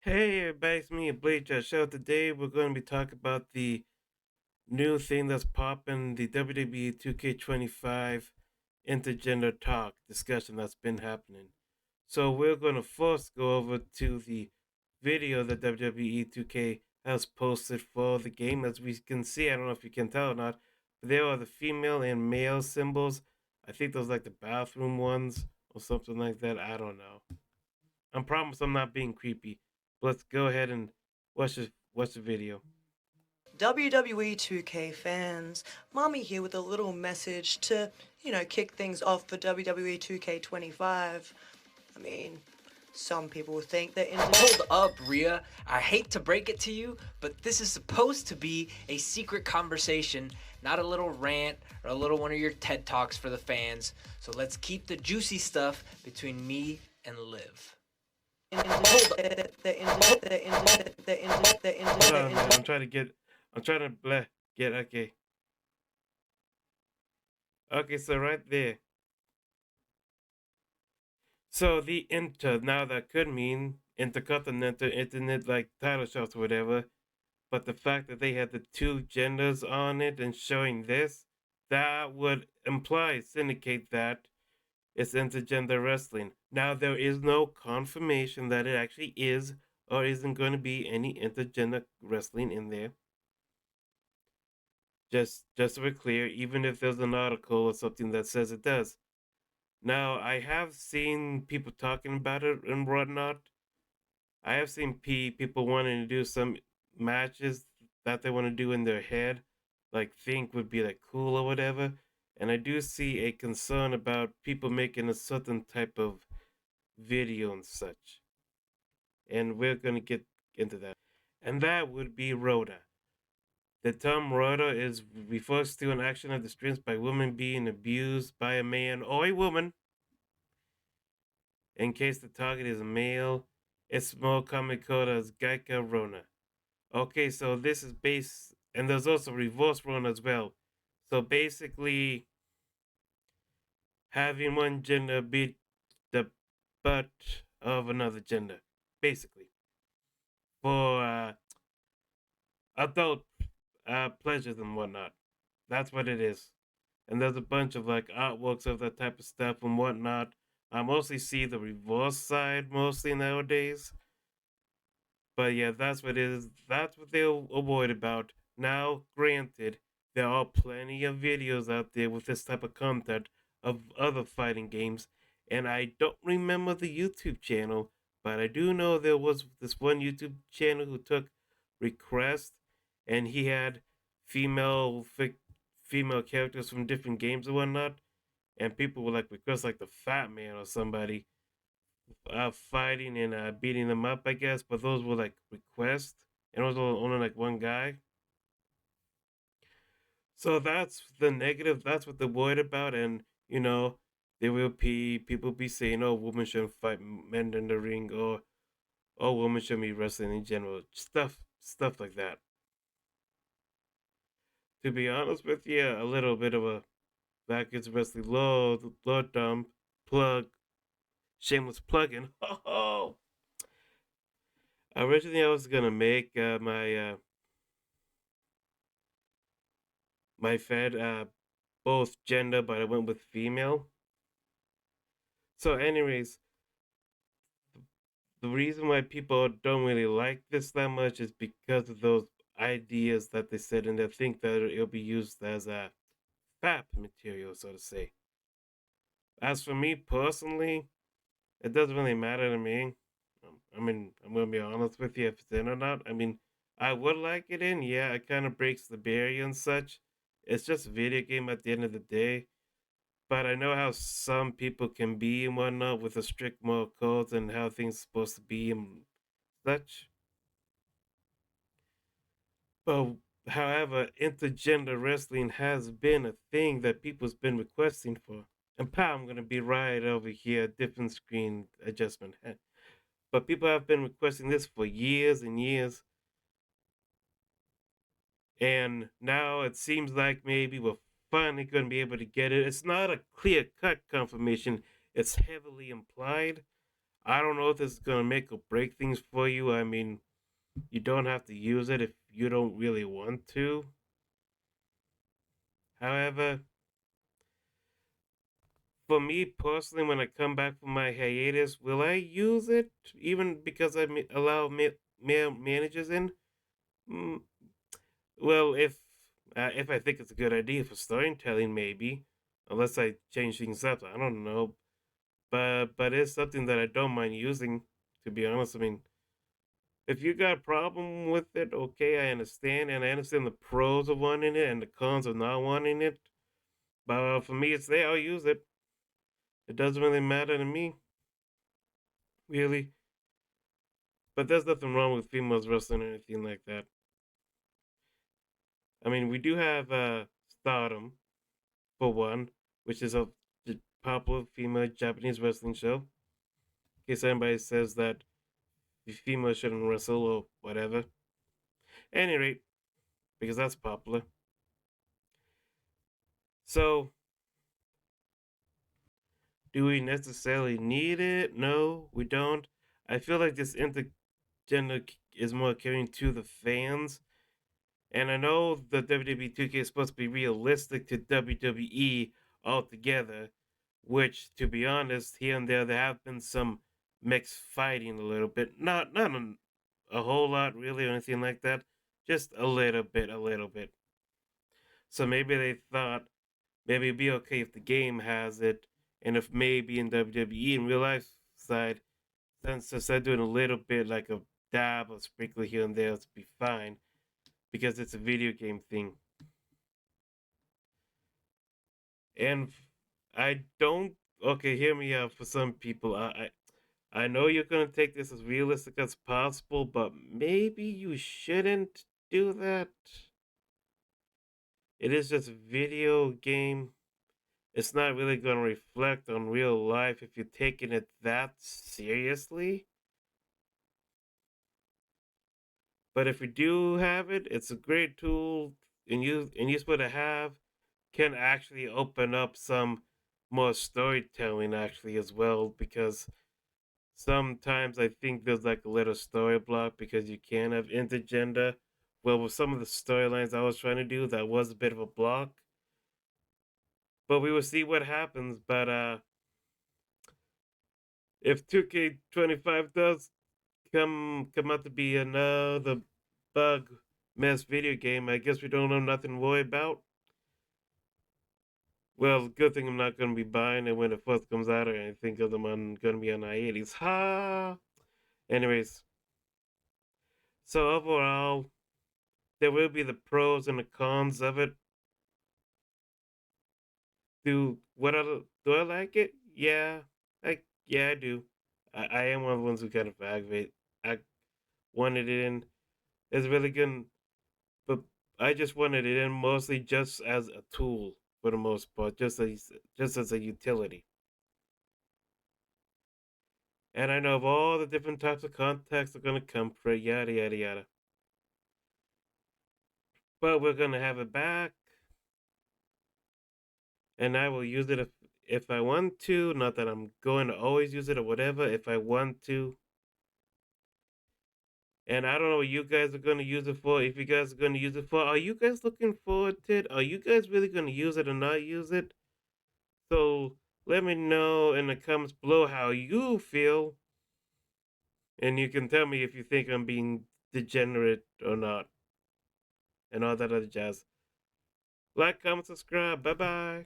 Hey, everybody, it's me, Bleacher Show. Today we're going to be talking about the new thing that's popping, the WWE 2k25 intergender talk discussion that's been happening. So we're going to first go over to the video that WWE 2K has posted for the game. As we can see, I don't know if you can tell or not, but there are the female and male symbols. I think those like the bathroom ones or something like that. I don't know. I promise I'm not being creepy. Let's go ahead and watch the video. WWE2k fans, Mommy here with a little message to, kick things off for WWE2k25. I mean, some people think that Hold up, Rhea. I hate to break it to you, but this is supposed to be a secret conversation, not a little rant or a little one of your TED Talks for the fans. So let's keep the juicy stuff between me and Liv. Hold on, man. I'm trying to get okay. Okay, so right there. So the now that could mean intercontinental internet like title shots or whatever, but the fact that they had the two genders on it and showing this, that would syndicate that it's intergender wrestling. Now there is no confirmation that it actually is or isn't going to be any intergender wrestling in there. Just to be clear, even if there's an article or something that says it does. Now I have seen people talking about it and whatnot. I have seen people wanting to do some matches that they want to do in their head, like think would be like cool or whatever. And I do see a concern about people making a certain type of video and such. And we're gonna get into that. And that would be Rhoda. The term Rhoda is refers to an action of distress by women being abused by a man or a woman. In case the target is a male, it's more commonly called as Gaika Rona. Okay, so this is base, and there's also reverse Rona as well. So basically, having one gender beat the butt of another gender, basically, for adult pleasures and whatnot. That's what it is. And there's a bunch of like artworks of that type of stuff and whatnot. I mostly see the reverse side mostly nowadays. But yeah, that's what it is. That's what they'll avoid about. Now, granted, there are plenty of videos out there with this type of content of other fighting games, and I don't remember the YouTube channel, but I do know there was this one YouTube channel who took requests, and he had female female characters from different games and whatnot, and people would like request like the Fat Man or somebody fighting and beating them up, I guess. But those were like requests, and it was only like one guy. So that's the negative. That's what they're worried about, and there will be people be saying, "Oh, women shouldn't fight men in the ring," or "Oh, women shouldn't be wrestling in general." Stuff like that. To be honest with you, a little bit of a backwards wrestling low dump plug, shameless plugging. Oh, originally I was gonna make my fed both gender, but I went with female. So, anyways, the reason why people don't really like this that much is because of those ideas that they said, and they think that it'll be used as a FAP material, so to say. As for me personally, it doesn't really matter to me. I mean, I'm gonna be honest with you, if it's in or not. I mean, I would like it in. Yeah, it kind of breaks the barrier and such. It's just a video game at the end of the day. But I know how some people can be and whatnot with the strict moral codes and how things are supposed to be and such. But however, intergender wrestling has been a thing that people's been requesting for. And pow, I'm gonna be right over here, different screen adjustment. But people have been requesting this for years and years. And now it seems like maybe we're finally gonna be able to get it. It's not a clear cut confirmation, it's heavily implied. I don't know if this is gonna make or break things for you. I mean, you don't have to use it if you don't really want to. However, for me personally, when I come back from my hiatus, will I use it even because I allow male managers in? Mm, well, if I think it's a good idea for storytelling, maybe, unless I change things up, I don't know. But it's something that I don't mind using. To be honest, I mean, if you got a problem with it, okay, I understand, and I understand the pros of wanting it and the cons of not wanting it. But for me, it's there. I'll use it. It doesn't really matter to me, really. But there's nothing wrong with females wrestling or anything like that. I mean, we do have Stardom for one, which is a popular female Japanese wrestling show. In case anybody says that females shouldn't wrestle or whatever. At any rate, because that's popular. So, do we necessarily need it? No, we don't. I feel like this intergender is more catering to the fans. And I know the WWE 2K is supposed to be realistic to WWE altogether, which, to be honest, here and there have been some mixed fighting a little bit. Not a whole lot, really, or anything like that. Just a little bit, a little bit. So maybe they thought maybe it'd be okay if the game has it, and if maybe in WWE in real life side, since instead doing a little bit like a dab or sprinkle here and there, it'd be fine because it's a video game thing. And I don't. Okay, hear me out. For some people, I know you're gonna take this as realistic as possible, but maybe you shouldn't do that. It is just a video game. It's not really gonna reflect on real life if you're taking it that seriously. But if you do have it, it's a great tool, and you're supposed to have can actually open up some more storytelling actually as well because sometimes I think there's like a little story block because you can have intergender. Well, with some of the storylines I was trying to do, that was a bit of a block. But we will see what happens. But if 2K25 does come out to be another bug mess video game, I guess we don't have nothing to worry about. Well, good thing I'm not gonna be buying it when it first comes out or anything, because I'm gonna be on hiatus. Ha! Anyways, so overall, there will be the pros and the cons of it. Do I like it? Yeah, I do. I am one of the ones who kind of aggravate. I wanted it in. It's really good, but I just wanted it in mostly just as a tool for the most part, just as a utility. And I know of all the different types of contacts that are gonna come for it, yada yada yada. But we're gonna have it back, and I will use it if I want to. Not that I'm going to always use it or whatever. If I want to, and I don't know what you guys are gonna use it for. If you guys are gonna use it for, are you guys looking forward to it? Are you guys really gonna use it or not use it? So let me know in the comments below how you feel, and you can tell me if you think I'm being degenerate or not, and all that other jazz. Like, comment, subscribe. Bye bye.